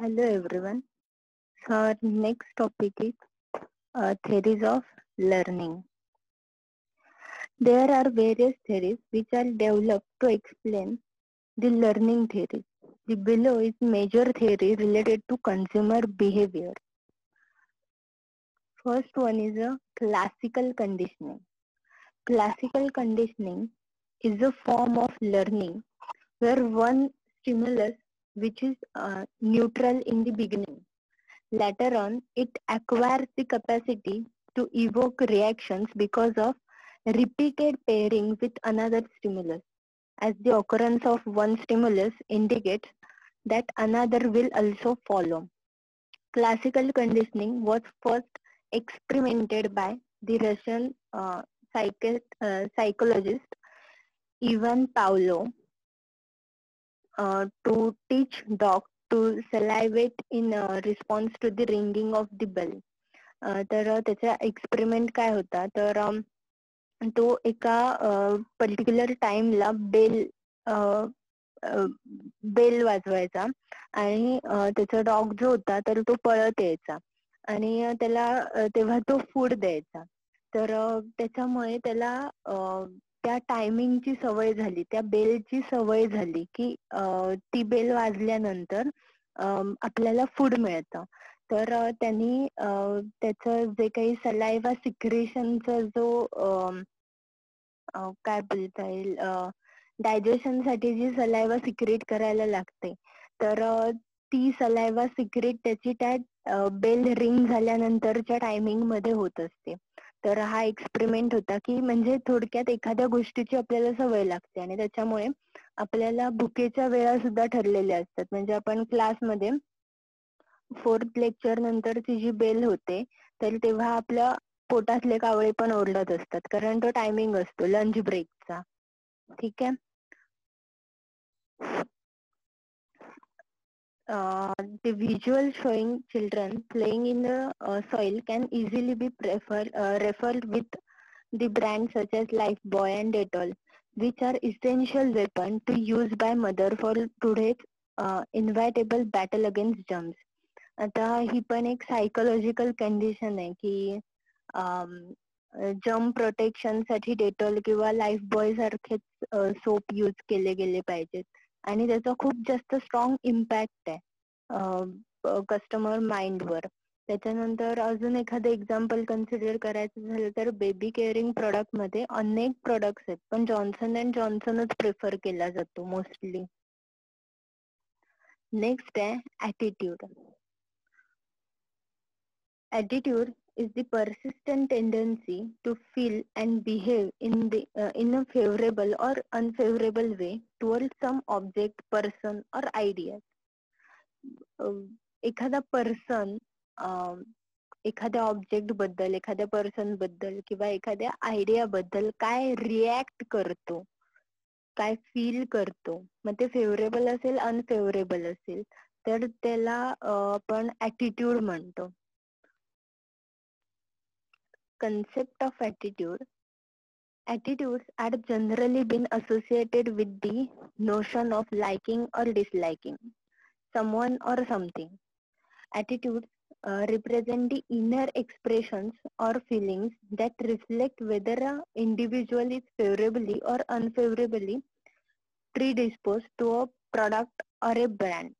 Hello everyone. So our next topic is theories of learning. There are various theories which are developed to explain the learning theory. The below is major theory related to consumer behavior. First one is a classical conditioning. Classical conditioning is a form of learning where one stimulus which is neutral in the beginning. Later on, it acquires the capacity to evoke reactions because of repeated pairing with another stimulus, as the occurrence of one stimulus indicates that another will also follow. Classical conditioning was first experimented by the Russian psychologist Ivan Pavlov to teach dogs to salivate in response to the ringing of the bell. तर त्याचा experiment काय होता तर तो एका particular टाइमला bell वाजवायचा आणि त्याचा डॉग जो होता तर तो पळत यायचा आणि त्याला तेव्हा तो फूड द्यायचा. तर त्याच्यामुळे त्याला त्या टायमिंगची सवय झाली, त्या बेलची सवय झाली की ती बेल वाजल्यानंतर आपल्याला फूड मिळतं. तर त्यांनी त्याचं जे काही सलायवा सिक्रेशनचा जो काय बोलता येईल डायजेशन साठी जी सलायवा सिक्रेट करायला लागते तर ती सलायवा सिक्रेट त्याची त्या बेल रिंग झाल्यानंतरच्या टायमिंग मध्ये होत असते. तर हा एक्सपेरिमेंट होता की म्हणजे थोडक्यात एखाद्या गोष्टीची आपल्याला सवय लागते आणि त्याच्यामुळे आपल्याला भुकेच्या वेळा सुद्धा ठरलेल्या असतात. म्हणजे आपण क्लासमध्ये फोर्थ लेक्चर नंतरची जी बेल होते तर तेव्हा आपल्या पोटातले कावळे पण ओरडत असतात कारण तो टायमिंग असतो लंच ब्रेकचा. ठीक आहे. The visual showing children playing in the soil can easily be referred with the brands such as Lifebuoy and Dettol, which are essential weapons to use by mother for today's inevitable battle against germs. आता ही पण एक psychological condition आहे की germ protection साठी Dettol किंवा life boy सारखेच soap use केले गेले पाहिजेत आणि त्याचा खूप जास्त स्ट्रॉंग इम्पॅक्ट आहे कस्टमर माइंड वर. त्याच्यानंतर अजून एखादं एक्झाम्पल कन्सिडर करायचं झालं तर बेबी केअरिंग प्रोडक्ट मध्ये अनेक प्रोडक्ट्स आहेत पण जॉन्सन अँड जॉन्सनच प्रिफर केला जातो मोस्टली. नेक्स्ट आहे attitude. Attitude is the persistent tendency to feel and behave in a favorable or unfavorable way towards some object, person or idea. एखादा person एखाद्या object बद्दल, एखाद्या पर्सन बद्दल किंवा एखाद्या आयडिया बद्दल काय रिॲक्ट करतो, काय फील करतो, मग ते फेवरेबल असेल अनफेवरेबल असेल तर त्याला आपण ॲटिट्यूड म्हणतो. Concept of attitude. Attitudes are generally been associated with the notion of liking or disliking someone or something. Attitudes represent the inner expressions or feelings that reflect whether an individual is favorably or unfavorably predisposed to a product or a brand.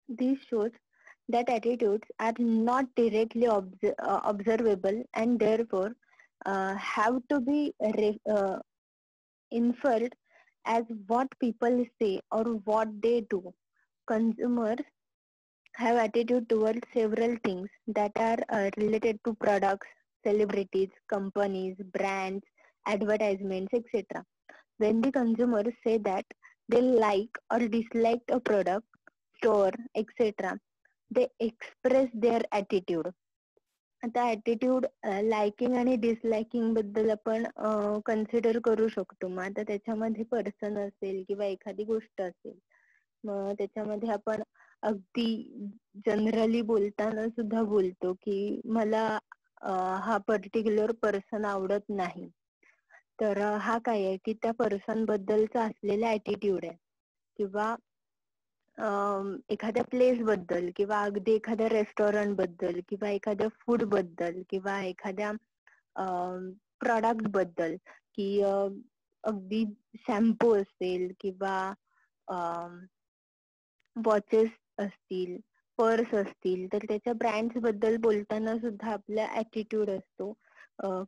This shows that attitudes are not directly observable and therefore have to be inferred as what people say or what they do. Consumers have attitude towards several things that are related to products, celebrities, companies, brands, advertisements, etc. When the consumers say that they like or dislike a product, store, etc., they express their attitude. आता attitude liking आणि disliking बद्दल आपण consider करू शकतो. मग आता त्याच्यामध्ये person असेल किंवा एखादी गोष्ट असेल, मग त्याच्यामध्ये आपण अगदी जनरली बोलताना सुद्धा बोलतो की मला हा पर्टिक्युलर पर्सन आवडत नाही. तर हा काय आहे की त्या पर्सन बद्दलचा असलेला ॲटिट्यूड आहे. किंवा एखाद्या प्लेस बद्दल किंवा अगदी एखाद्या रेस्टॉरंट बद्दल किंवा एखाद्या फूड बद्दल किंवा एखाद्या प्रॉडक्ट बद्दल की अगदी शॅम्पू असेल किंवा वॉचेस असतील, पर्स असतील, तर त्याच्या ब्रँड्स बद्दल बोलताना सुद्धा आपला ऍटिट्यूड असतो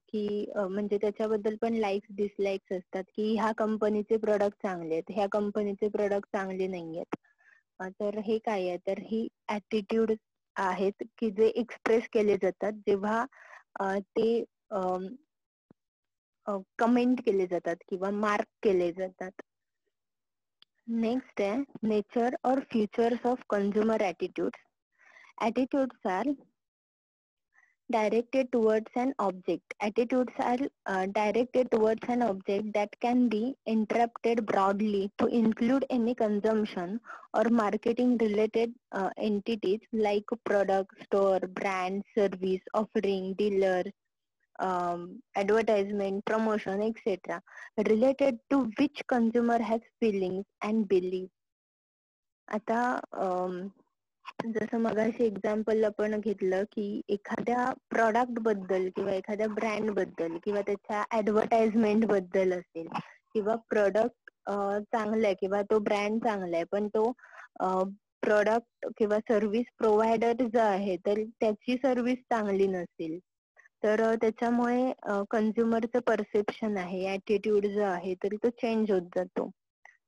की म्हणजे त्याच्याबद्दल पण लाईक्स डिसलाईक्स असतात की ह्या कंपनीचे प्रोडक्ट चांगले आहेत, ह्या कंपनीचे प्रोडक्ट चांगले नाहीयेत. तर हे काय आहे, तर ही ऍटिट्यूड आहेत की जे एक्सप्रेस केले जातात जेव्हा ते कमेंट केले जातात किंवा मार्क केले जातात. नेक्स्ट आहे नेचर और futures of consumer attitudes. Attitudes are directed towards an object. Attitudes are directed towards an object that can be interpreted broadly to include any consumption or marketing related entities like product, store, brand, service, offering, dealer, advertisement, promotion, etc. related to which consumer has feelings and beliefs. आता जसं मगाशी example आपण घेतलं की एखाद्या product बद्दल किंवा एखाद्या ब्रँड बद्दल किंवा त्याच्या ऍडव्हर्टाइजमेंट बद्दल असेल किंवा प्रोडक्ट चांगला आहे किंवा तो ब्रँड चांगला आहे पण तो प्रोडक्ट किंवा सर्व्हिस प्रोव्हायडर जो आहे तर त्याची सर्व्हिस चांगली नसेल तर त्याच्यामुळे कंझ्युमरचं परसेप्शन आहे, ऍटिट्यूड जो आहे तर तो चेंज होत जातो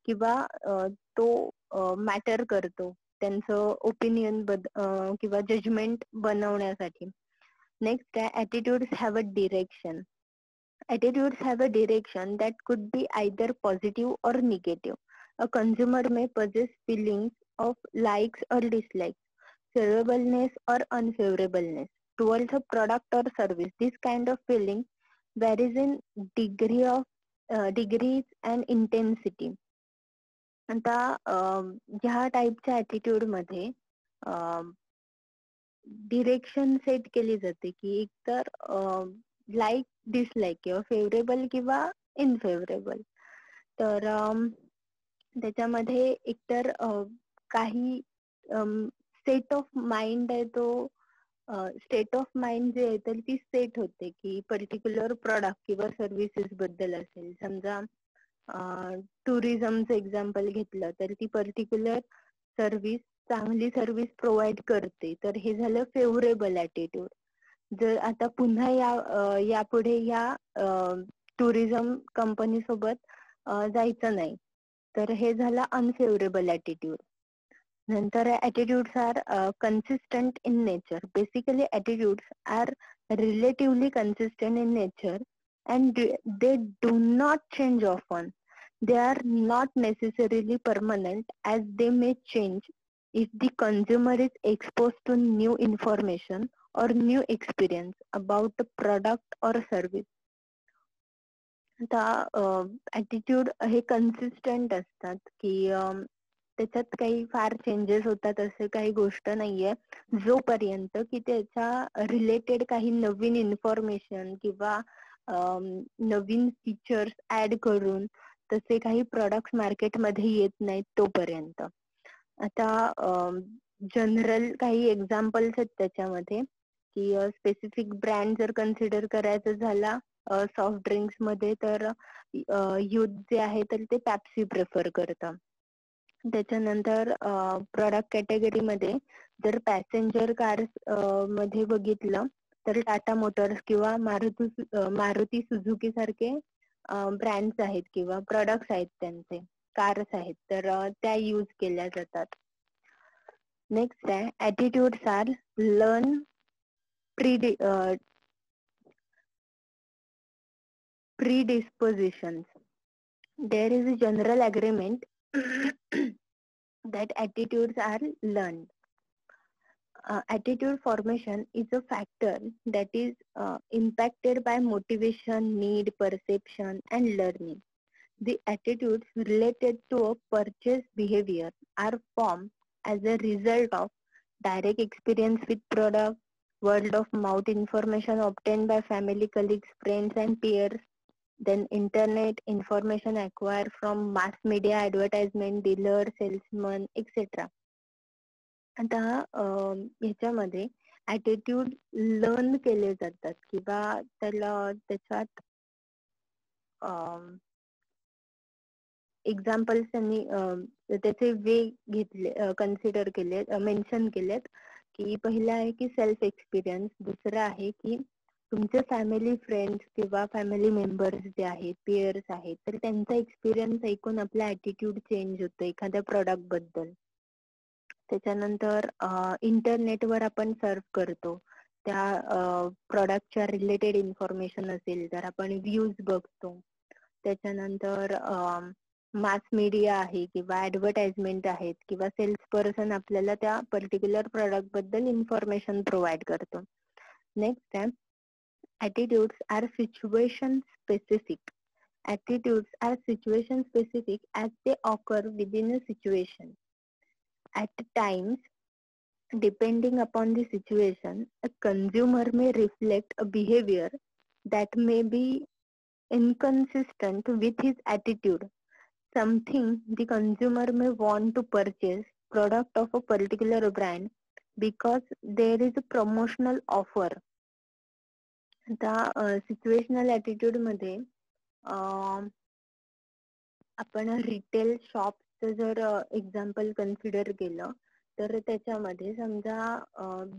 किंवा तो मॅटर करतो त्यांचं ओपिनियन किंवा जजमेंट बनवण्यासाठी. नेक्स्ट आहे attitudes have a direction. Attitudes have a direction that could be either positive or negative. A consumer may possess feelings of likes or dislikes, favorableness or unfavorableness towards a product or service. This kind of feeling varies in degrees and intensity. आता ह्या टाईपच्या attitude मध्ये direction set केली जाते की एकतर like dislike किंवा favourable किंवा इनफेवरेबल. तर त्याच्यामध्ये एकतर काही स्टेट ऑफ माइंड आहे तो स्टेट ऑफ माइंड जे आहे तर ती सेट होते की पर्टिक्युलर प्रॉडक्ट किंवा सर्व्हिसेस बद्दल असेल. समजा टुरिझमचं एक्झाम्पल घेतलं तर ती पर्टिक्युलर सर्व्हिस चांगली सर्व्हिस प्रोव्हाइड करते तर हे झालं फेवरेबल ॲटिट्यूड. जर आता पुन्हा यापुढे या टुरिझम कंपनी सोबत जायचं नाही तर हे झालं अनफेवरेबल ॲटिट्यूड. नंतर attitudes are consistent in nature. Basically attitudes are relatively consistent in nature and they do not change often. They are not necessarily permanent as they may change if the consumer is exposed to new information or new experience about the product or service. आता attitude हे consistent असतात की त्याच्यात काही फार changes होतात असे काही गोष्ट नाहीये जोपर्यंत की त्याच्या रिलेटेड काही नवीन इन्फॉर्मेशन किंवा नवीन फीचर्स ऍड करून तसे काही प्रोडक्ट मार्केटमध्ये येत नाहीत तोपर्यंत. आता जनरल काही एक्झाम्पल्स आहेत त्याच्यामध्ये की स्पेसिफिक ब्रँड जर कन्सिडर करायचं झाला सॉफ्ट ड्रिंक्स मध्ये तर युथ जे आहे तर ते पॅप्सी प्रेफर करतं. त्याच्यानंतर प्रॉडक्ट कॅटेगरी मध्ये जर पॅसेंजर कार्स मध्ये बघितलं तर टाटा मोटर्स किंवा मारुती सुझुकी सारखे ब्रँड्स आहेत किंवा प्रोडक्ट्स आहेत त्यांचे कार्स आहेत तर त्या यूज केल्या जातात. नेक्स्ट आहे attitudes are learn predispositions. There is a general agreement that attitudes are learned. Attitude formation is a factor that is impacted by motivation, need, perception, and learning. The attitudes related to a purchase behavior are formed as a result of direct experience with product, word of mouth information obtained by family, colleagues, friends, and peers, then internet information acquired from mass media, advertisement, dealer, salesman, etc. आता ह्याच्यामध्ये attitude learn केले जातात किंवा त्याच्यात examples त्यांनी त्याचे वे घेतले, consider केले, मेन्शन केलेत, की पहिला आहे की सेल्फ एक्सपिरियन्स, दुसरं आहे की तुमचे फॅमिली फ्रेंड्स किंवा फॅमिली मेंबर्स जे आहेत, पियर्स आहेत, तर त्यांचा एक्सपिरियन्स ऐकून आपला ॲटिट्यूड चेंज होतो एखाद्या प्रॉडक्ट बद्दल. त्याच्यानंतर इंटरनेटवर आपण सर्च करतो, त्या प्रॉडक्टच्या रिलेटेड इन्फॉर्मेशन असेल तर आपण व्ह्यूज बघतो. त्याच्यानंतर मास मीडिया आहे किंवा ऍडव्हर्टाइजमेंट आहेत किंवा सेल्स पर्सन आपल्याला त्या पर्टिक्युलर प्रॉडक्ट बद्दल इन्फॉर्मेशन प्रोव्हाइड करतो. नेक्स्ट आहे attitudes are situation specific. Attitudes are situation specific as they occur within a situation. At times, depending upon the situation, a consumer may reflect a behavior that may be inconsistent with his attitude. Something the consumer may want to purchase product of a particular brand because there is a promotional offer. आता situational attitude मध्ये आपण retail शॉपचं जर example consider केलं तर त्याच्यामध्ये समजा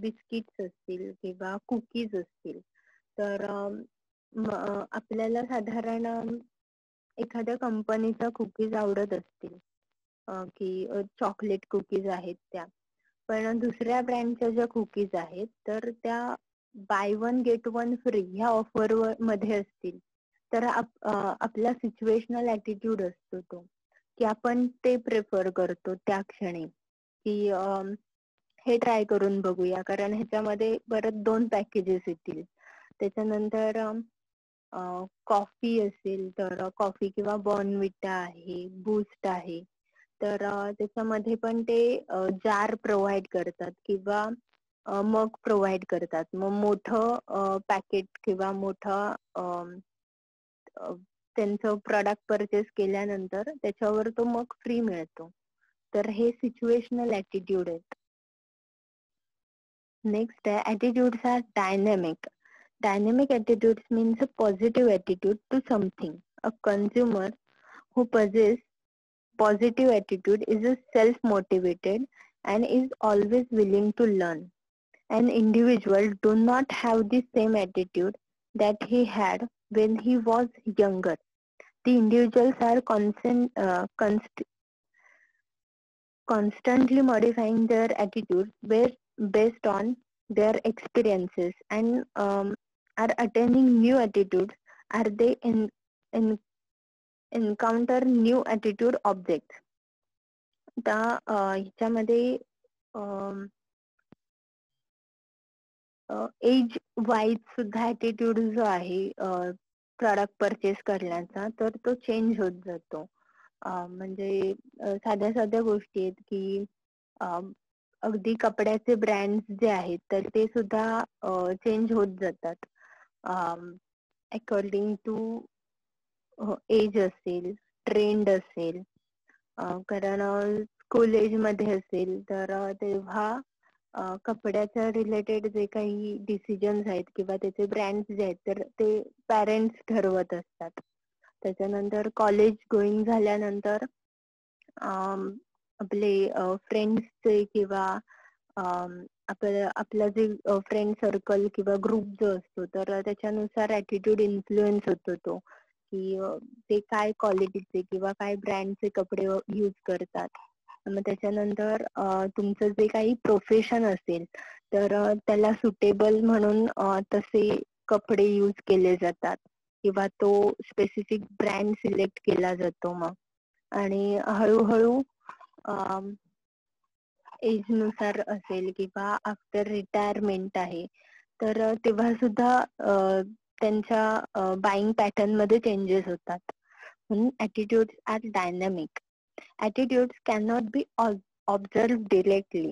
biscuits असतील किंवा कुकीज असतील, तर आपल्याला साधारण एखाद्या कंपनीचा कुकीज आवडत असतील, की चॉकलेट कुकीज आहेत त्या, पण दुसऱ्या ब्रँडच्या ज्या कुकीज आहेत तर त्या by one get one free ह्या ऑफर मध्ये असतील, तर आपला सिच्युएशनल ॲटिट्यूड असतो तो, की आपण ते प्रेफर करतो त्या क्षणी, की हे ट्राय करून बघूया कारण ह्याच्यामध्ये परत 2 पॅकेजेस येतील. त्याच्यानंतर कॉफी असेल तर कॉफी किंवा बॉर्नव्हिटा आहे, बूस्ट आहे, तर त्याच्यामध्ये पण ते जार प्रोव्हाइड करतात किंवा मग प्रोव्हाइड करतात. मग मोठं पॅकेट किंवा मोठं त्यांचं प्रॉडक्ट परचेस केल्यानंतर त्याच्यावर तो मग फ्री मिळतो. तर हे सिच्युएशनल ॲटिट्यूड आहेत. नेक्स्ट आहे attitudes are dynamic. Dynamic attitudes means a positive attitude to something. A consumer who possesses positive attitude is self-motivated and is always willing to learn. An individual do not have the same attitude that he had when he was younger. The individuals are constantly modifying their attitudes based on their experiences and are attaining new attitudes are they encounter new attitude objects. आता ह्याच्यामध्ये age wise सुद्धा attitude जो आहे product purchase करण्याचा, तर तो change होत जातो. म्हणजे साध्या साध्या गोष्टी आहेत की अगदी कपड्याचे ब्रँड्स जे आहेत तर ते सुद्धा चेंज होत जातात अकॉर्डिंग टू एज असेल, ट्रेंड असेल. कारण स्कूल एज मध्ये असेल तर तेव्हा कपड्याच्या रिलेटेड जे काही डिसिजन्स आहेत किंवा त्याचे ब्रँड्स जे आहेत तर ते पॅरेंट्स ठरवत असतात. त्याच्यानंतर कॉलेज गोईंग झाल्यानंतर आपले फ्रेंड्सचे किंवा आपला जे फ्रेंड सर्कल किंवा ग्रुप जो असतो तर त्याच्यानुसार ॲटिट्यूड इन्फ्लुएन्स होतो तो, की ते काय क्वालिटीचे किंवा काय ब्रँडचे कपडे यूज करतात. मग त्याच्यानंतर तुमचं जे काही प्रोफेशन असेल तर त्याला सुटेबल म्हणून तसे कपडे यूज केले जातात किंवा तो स्पेसिफिक ब्रँड सिलेक्ट केला जातो. मग आणि हळूहळू एज नुसार असेल किंवा आफ्टर रिटायरमेंट आहे तर तेव्हा सुद्धा त्यांच्या बाईंग पॅटर्न मध्ये चेंजेस होतात. म्हणून attitudes are dynamic. Attitudes cannot be observed directly.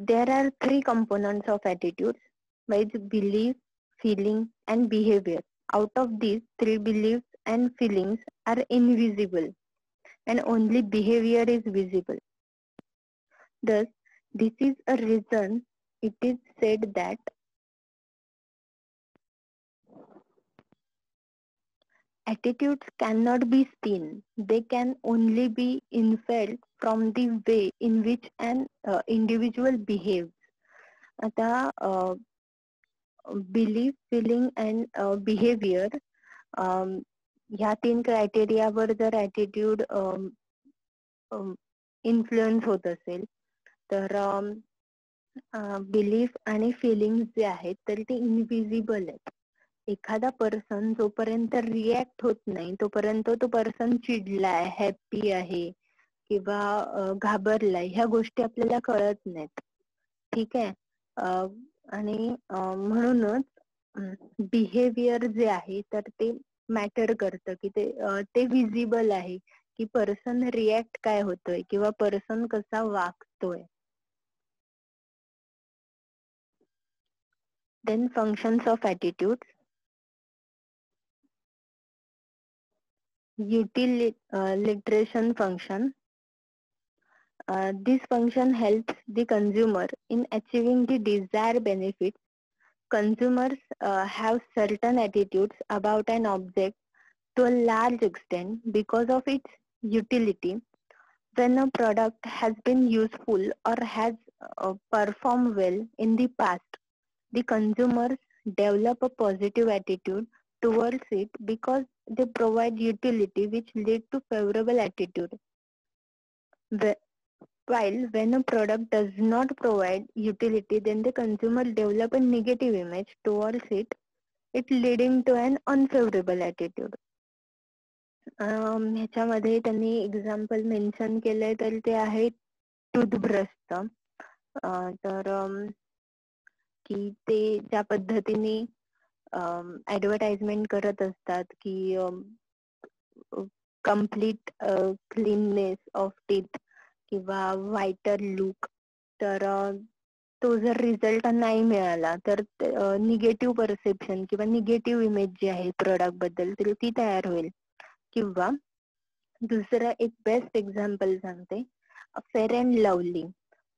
There are 3 components of attitudes, which belief, feeling and behavior. Out of these, three beliefs and feelings are invisible, and only behavior is visible. Thus, this is a reason it is said that attitudes cannot be seen. They can only be inferred from the way in which an individual behaves. आता belief, feeling and behavior ह्या 3 क्रायटेरियावर जर attitude influence होत असेल तर belief आणि feelings जे आहेत तर ते इनविजिबल आहेत. एखादा पर्सन जोपर्यंत रिॲक्ट होत नाही तोपर्यंत तो पर्सन चिडलाय, हॅप्पी आहे किंवा घाबरलाय ह्या गोष्टी आपल्याला कळत नाहीत. ठीक आहे. आणि म्हणूनच बिहेवियर जे आहे तर ते मॅटर करतं की ते विजिबल आहे की पर्सन रिॲक्ट काय होतोय किंवा पर्सन कसा वागतोय. Then functions of attitudes. Utilitarian function. This function helps the consumer in achieving the desired benefits. Consumers have certain attitudes about an object to a large extent because of its utility. When a product has been useful or has performed well in the past, the consumers develop a positive attitude towards it because they provide utility which lead to favorable attitude. While when a product does not provide utility, then the consumer develop a negative image towards it leading to an unfavorable attitude. ह्याच्यामध्ये त्यांनी example mention केलंय तर ते आहे टूथब्रशचं. तर की ते ज्या पद्धतीने ऍडव्हर्टाइजमेंट करत असतात की कम्प्लीट क्लीननेस ऑफ टीथ किंवा व्हाइटर लुक, तर तो जर रिझल्ट नाही मिळाला तर निगेटिव्ह परसेप्शन किंवा निगेटिव्ह इमेज जी आहे प्रोडक्ट बद्दल तर ती तयार होईल. किंवा दुसरं एक बेस्ट एक्झाम्पल सांगते, fair and lovely.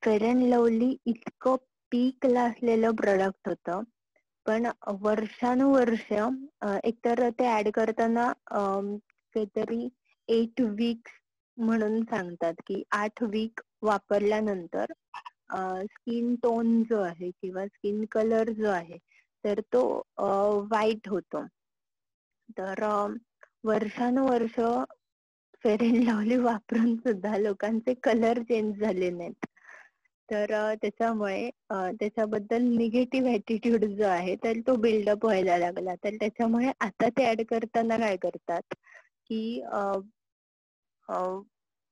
Fair and lovely इतकं पीकला असलेलं प्रोडक्ट होतं, पण वर्षानुवर्ष एकतर ते ऍड करताना काहीतरी 8 वीक्स म्हणून सांगतात की 8 वीक वापरल्यानंतर स्किन टोन जो आहे किंवा स्किन कलर जो आहे तर तो व्हाईट होतो. तर वर्षानुवर्ष फेअर अँड लवली वापरून सुद्धा लोकांचे कलर चेंज झाले नाहीत. तर त्याच्यामुळे त्याच्याबद्दल निगेटिव्ह ॲटिट्यूड जो आहे तर तो बिल्डअप व्हायला लागला. तर त्याच्यामुळे आता ते ऍड करताना काय करतात की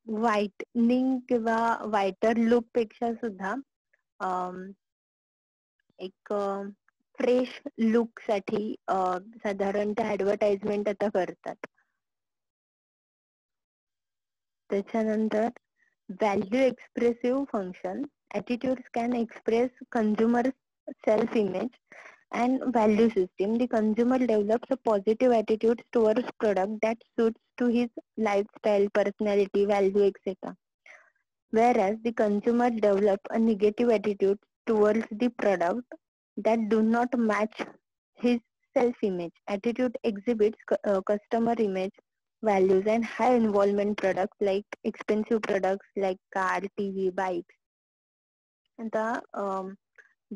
व्हाईटनिंग किंवा व्हाईटर लुक पेक्षा सुद्धा एक फ्रेश लुक साठी साधारणतः ऍडव्हर्टाइजमेंट आता करतात. त्याच्यानंतर value expressive function. Attitudes can express consumer self-image and value system. The consumer develops a positive attitude towards product that suits to his lifestyle, personality, value, etc. Whereas the consumer develops a negative attitude towards the product that do not match his self-image. Attitude exhibits customer image, values and high involvement products like expensive products like car, TV, bikes. आता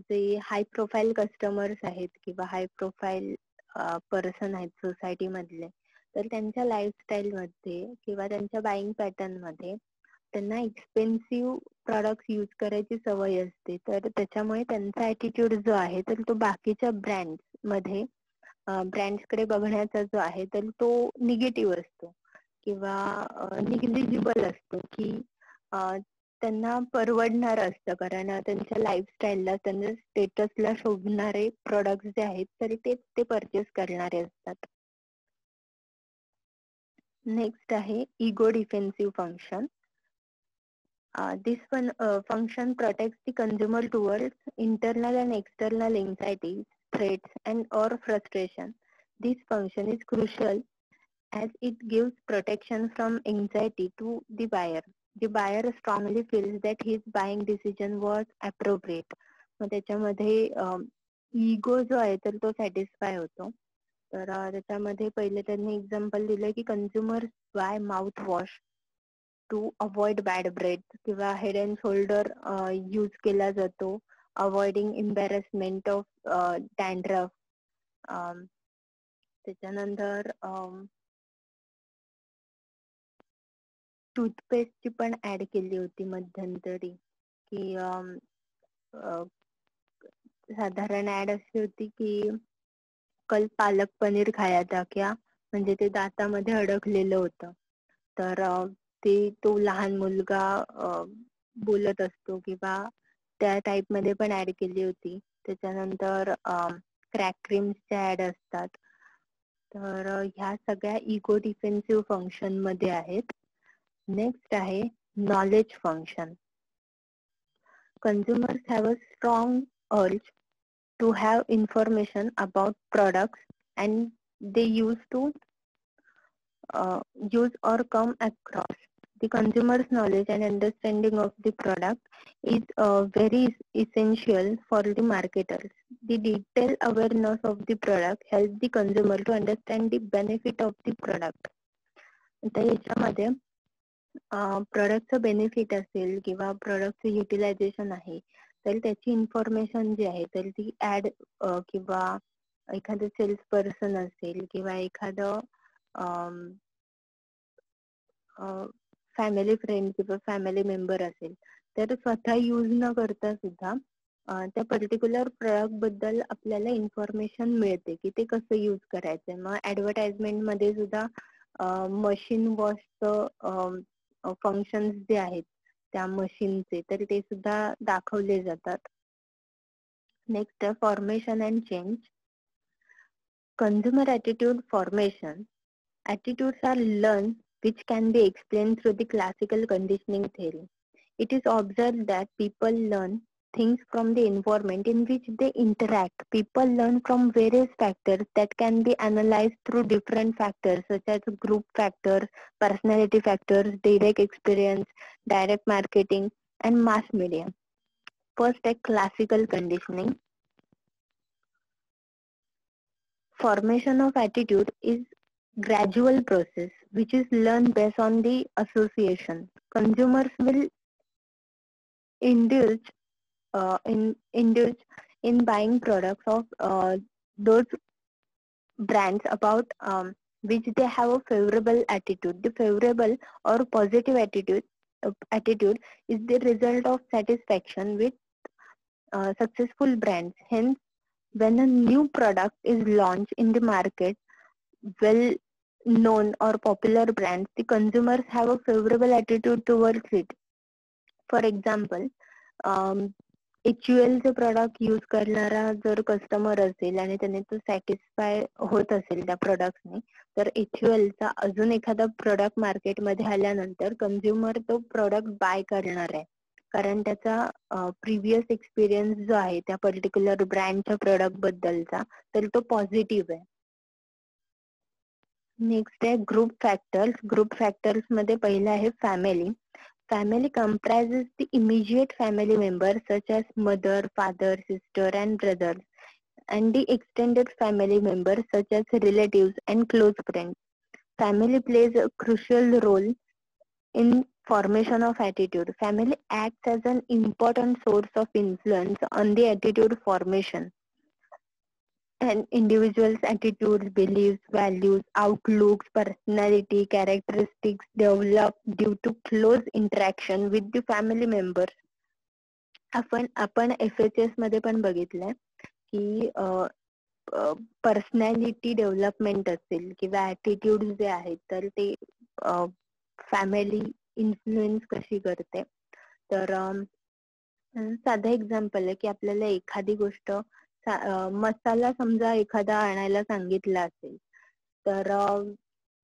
जे high profile customers आहेत किंवा high profile person आहेत society मधले, तर त्यांच्या lifestyle मध्ये किंवा त्यांच्या बाईंग पॅटर्न मध्ये त्यांना एक्सपेन्सिव्ह प्रॉडक्ट यूज करायची सवय असते. तर त्याच्यामुळे त्यांचा ऍटिट्यूड जो आहे तर तो बाकीच्या ब्रँड्स मध्ये ब्रँड्स कडे बघण्याचा जो आहे तर तो निगेटिव्ह असतो किंवा निग्लिजिबल असतो की त्यांना परवडणार असतं, कारण त्यांच्या लाईफस्टाईलला त्यांच्या स्टेटसला शोभणारे प्रोडक्ट जे आहेत तरी ते परचेस करणारे असतात. नेक्स्ट आहे ego defensive function. This one function protects the consumer towards internal and external anxieties, threats and or frustration. This function is crucial as it gives protection from anxiety to the buyer. The buyer strongly feels that his buying decision was appropriate. मग त्याच्यामध्ये ego जो आहे तर तो satisfy होतो. तर त्याच्यामध्ये पहिले त्यांनी एक्झाम्पल दिलं की consumers buy mouthwash to avoid bad breath किंवा हेड अँड शोल्डर यूज केला जातो अवॉइडिंग एम्बॅरसमेंट ऑफ डॅन्ड्रफ. त्याच्यानंतर टूथपेस्टची पण ऍड केली होती मध्यंतरी की साधारण ऍड अशी होती की कल पालक पनीर खाया था क्या, म्हणजे ते दातामध्ये अडकलेलं होतं. तर ते तो लहान मुलगा बोलत असतो किंवा त्या टाईप मध्ये पण ऍड केली होती. त्याच्यानंतर क्रॅक क्रीम्सच्या ऍड असतात. तर ह्या सगळ्या इको डिफेन्सिव्ह फंक्शन मध्ये आहेत. नेक्स्ट आहे knowledge function. Consumers have a strong urge to have information about products and they use or come across. The consumer's knowledge and understanding of the product is very essential for the marketers. The detailed awareness of the product helps the consumer to understand the benefit of the product. तर याच्यामध्ये प्रोडक्टचं benefit असेल किंवा प्रोडक्टचं utilisation आहे तर त्याची information जी आहे तर ती ऍड किंवा एखादं सेल्स पर्सन असेल किंवा एखादं फॅमिली फ्रेंड किंवा फॅमिली मेंबर असेल तर स्वतः यूज न करता सुद्धा त्या पर्टिक्युलर प्रोडक्ट बद्दल आपल्याला इन्फॉर्मेशन मिळते की ते कसं यूज करायचंय. मग ऍडव्हर्टाइजमेंट मध्ये सुद्धा मशीन वॉशचं फंक्शन्स जे आहेत त्या मशीनचे तर ते सुद्धा दाखवले जातात. नेक्स्ट आहे formation and change. Consumer attitude formation. Attitudes are learned which can be explained through the classical conditioning theory. It is observed that people learn things from the environment in which they interact. People learn from various factors that can be analyzed through different factors such as group factors, personality factors, direct experience, direct marketing, and mass media. First, a classical conditioning. Formation of attitude is gradual process which is learned based on the association. Consumers will indulge in buying products of those brands about which they have a favorable attitude. The favorable or positive attitude is the result of satisfaction with successful brands. Hence, when a new product is launched in the market, well known or popular brands, the consumers have a favorable attitude towards it. For example, HUL चे product use करणारा जर customer असेल आणि त्याने तो satisfy होत असेल त्या प्रोडक्टने तर HUL चा अजून एखादा प्रोडक्ट मार्केटमध्ये आल्यानंतर कंझ्युमर तो प्रोडक्ट बाय करणार आहे. कारण त्याचा प्रिव्हियस एक्सपिरियन्स जो आहे त्या पर्टिक्युलर ब्रँडच्या प्रोडक्ट बद्दलचा तर तो पॉझिटिव्ह आहे. नेक्स्ट आहे ग्रुप फॅक्टर्स. ग्रुप फॅक्टर्स मध्ये पहिला आहे family. Family comprises the immediate family members such as mother, father, sister and brothers and the extended family members such as relatives and close friends. Family plays a crucial role in formation of attitude. Family acts as an important source of influence on the attitude formation. And individuals' attitudes, beliefs, values, outlooks, personality, characteristics develop due to close interaction with the family members. आपण FHS मध्ये पण बघितलंय की personality development असेल किंवा attitude जे आहेत तर ते फॅमिली इन्फ्लुएन्स कशी करते. तर साधं एक्झाम्पल आहे की आपल्याला एखादी गोष्ट मसाला समजा एखादा आणायला सांगितला असेल तर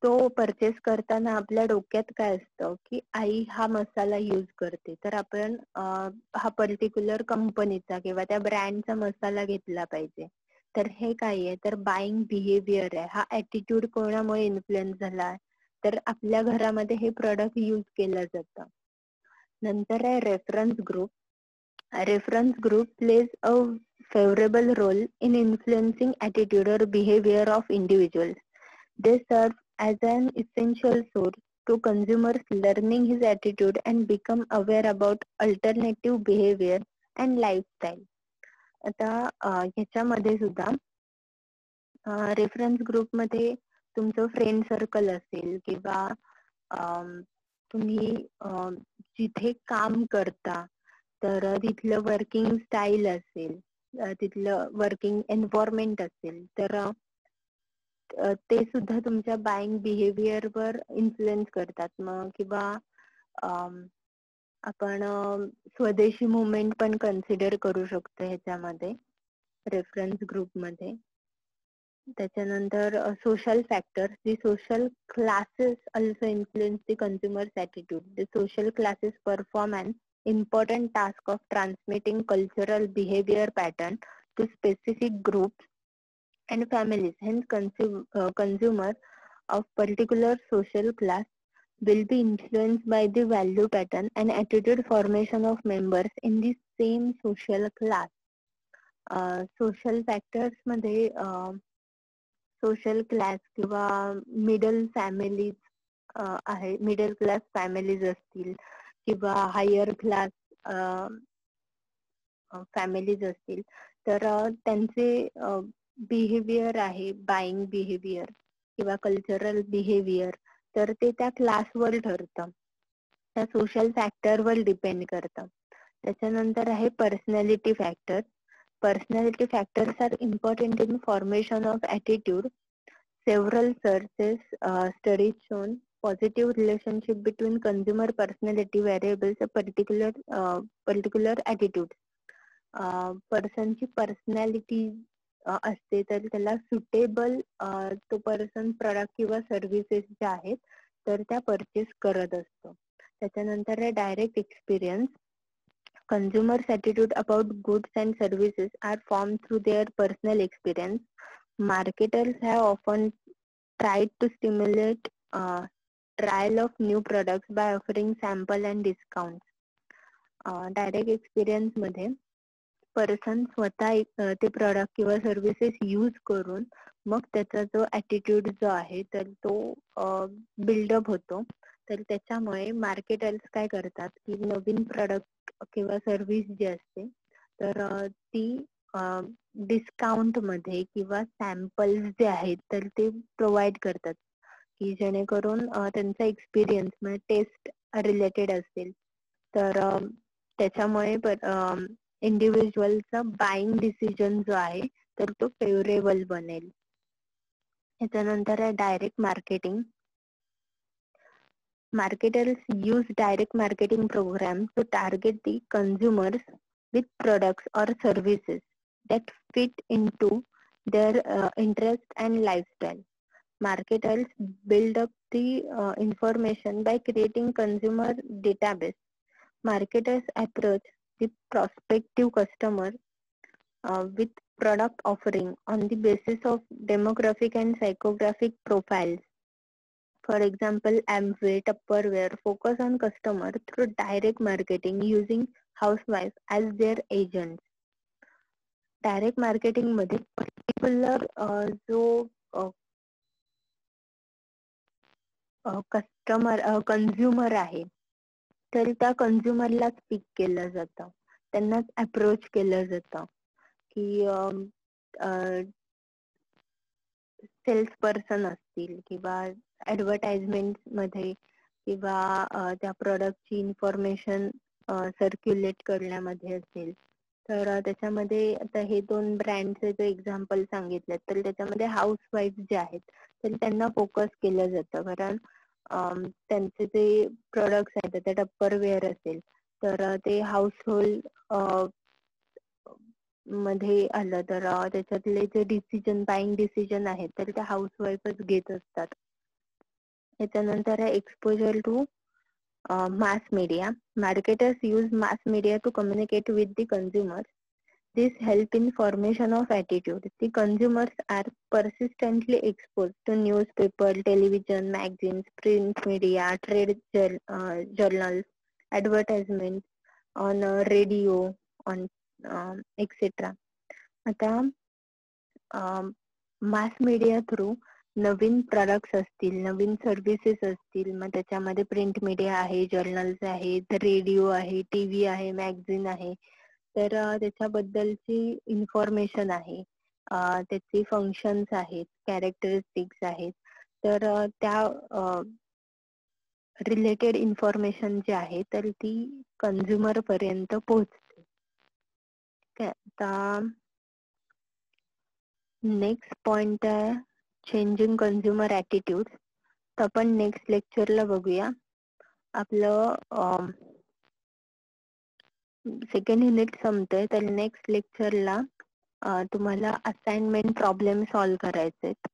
तो परचेस करताना आपल्या डोक्यात काय असतं की आई हा मसाला यूज करते तर आपण हा पर्टिक्युलर कंपनीचा किंवा त्या ब्रँडचा मसाला घेतला पाहिजे. तर हे काय आहे, तर बाईंग बिहेवियर आहे. हा ॲटिट्यूड कोणामुळे इन्फ्लुएन्स झाला, तर आपल्या घरामध्ये हे प्रोडक्ट यूज केलं जातं. नंतर आहे reference group. Reference group plays a favorable role in influencing attitude or behavior of individuals. They serve as an essential source to consumers learning his attitude and become aware about alternative behavior and lifestyle. आता ह्याच्यामध्ये सुद्धा reference ग्रुपमध्ये तुमचं friend circle असेल किंवा तुम्ही जिथे काम करता तर तिथलं वर्किंग स्टाईल असेल, तिथलं वर्किंग एन्व्हायरमेंट असेल, तर ते सुद्धा तुमच्या बाईंग बिहेवियरवर इन्फ्लुएन्स करतात. मग किंवा आपण स्वदेशी मुवमेंट पण कन्सिडर करू शकतो ह्याच्यामध्ये रेफरन्स ग्रुपमध्ये. त्याच्यानंतर social factors. The social classes also influence the consumer's attitude. The social classes perform an important task of transmitting cultural behavior pattern to specific groups and families. Hence, consumer of particular social class will be influenced by the value pattern and attitude formation of members in the same social class. Social factors मध्ये social class किंवा middle families आहे, middle class families असतील किंवा higher class families असतील, तर त्यांचे behaviour आहे, buying behaviour किंवा कल्चरल बिहेवियर, तर ते त्या क्लासवर ठरतं, त्या सोशल फॅक्टरवर डिपेंड करतं. त्याच्यानंतर आहे personality factor. Personality factors are important in formation of attitude. Several studies shown positive relationship between consumer personality variables and particular attitude. पर्सनची पर्सनॅलिटी असते तर त्याला सुटेबल तो पर्सन प्रोडक्ट किंवा सर्व्हिसेस ज्या आहेत तर त्या परचेस करत असतो. त्याच्यानंतर आहे direct experience. Consumers' attitude about goods and services are formed through their personal experience. Marketers have often tried to stimulate trial of new products by offering sample and discounts. Direct experience मध्ये person स्वतः ते product किंवा services use करून मग त्याचा जो attitude जो आहे तर तो बिल्डअप होतो. तर त्याच्यामुळे मार्केटर्स काय करतात की नवीन प्रोडक्ट किंवा सर्व्हिस जी असते तर ती डिस्काउंट मध्ये किंवा सॅम्पल्स जे आहेत तर ते प्रोव्हाइड करतात की जेणेकरून त्यांचा एक्सपिरियन्स म्हणजे टेस्ट रिलेटेड असेल तर त्याच्यामुळे इंडिव्हिज्युअलचा बाईंग डिसिजन जो आहे तर तो फेवरेबल बनेल. त्याच्यानंतर आहे direct marketing. Marketers use direct marketing programs to target the consumers with products or services that fit into their interest and lifestyle. Marketers build up the information by creating consumer database. Marketers approach the prospective customer with product offering on the basis of demographic and psychographic profiles. For example, Amway, Tupperware focus on customer through direct marketing using housewives as their agents. Direct marketing मध्ये particular जो consumer आहे तर त्या कंझ्युमरलाच पिक केलं जातं, त्यांनाच approach केलं जातं की सेल्स पर्सन असतील किंवा ऍडव्हर्टाइजमेंट मध्ये किंवा त्या प्रोडक्टची इन्फॉर्मेशन सर्क्युलेट करण्यामध्ये असेल तर त्याच्यामध्ये आता हे 2 ब्रँडचे जे एक्झाम्पल सांगितले तर त्याच्यामध्ये हाऊसवाईफ जे आहेत तर त्यांना फोकस केलं जातं, कारण त्यांचे जे प्रोडक्ट्स आहेत ते टप्परवेअर असेल तर ते हाऊस होल्ड मध्ये आलं तर त्याच्यातले जे डिसिजन बाईंग डिसिजन आहेत तर त्या हाऊसवाईफच घेत असतात. त्याच्यानंतर आहे exposure to mass media. Marketers use mass media to communicate with the consumers. This help in formation of attitude. The consumers are persistently exposed to newspaper, television, magazines, print media, journals, advertisements, on radio, on etc. आता mass media through नवीन products असतील, नवीन services असतील, मग त्याच्यामध्ये print media आहे, journals आहेत, radio आहे, TV आहे, magazine आहे, तर त्याच्याबद्दलची इन्फॉर्मेशन आहे, त्याचे फंक्शन्स आहेत, कॅरेक्टरिस्टिक्स आहेत, तर त्या रिलेटेड इन्फॉर्मेशन जी आहे तर ती कंझ्युमर पर्यंत पोहोचते. आता नेक्स्ट पॉइंट आहे चेंजिंग कंझ्युमर ॲटिट्यूड. तर आपण नेक्स्ट लेक्चरला बघूया. आपलं सेकंड युनिट संपतंय, तर नेक्स्ट लेक्चरला तुम्हाला असाइनमेंट प्रॉब्लेम सॉल्व्ह करायचे आहेत.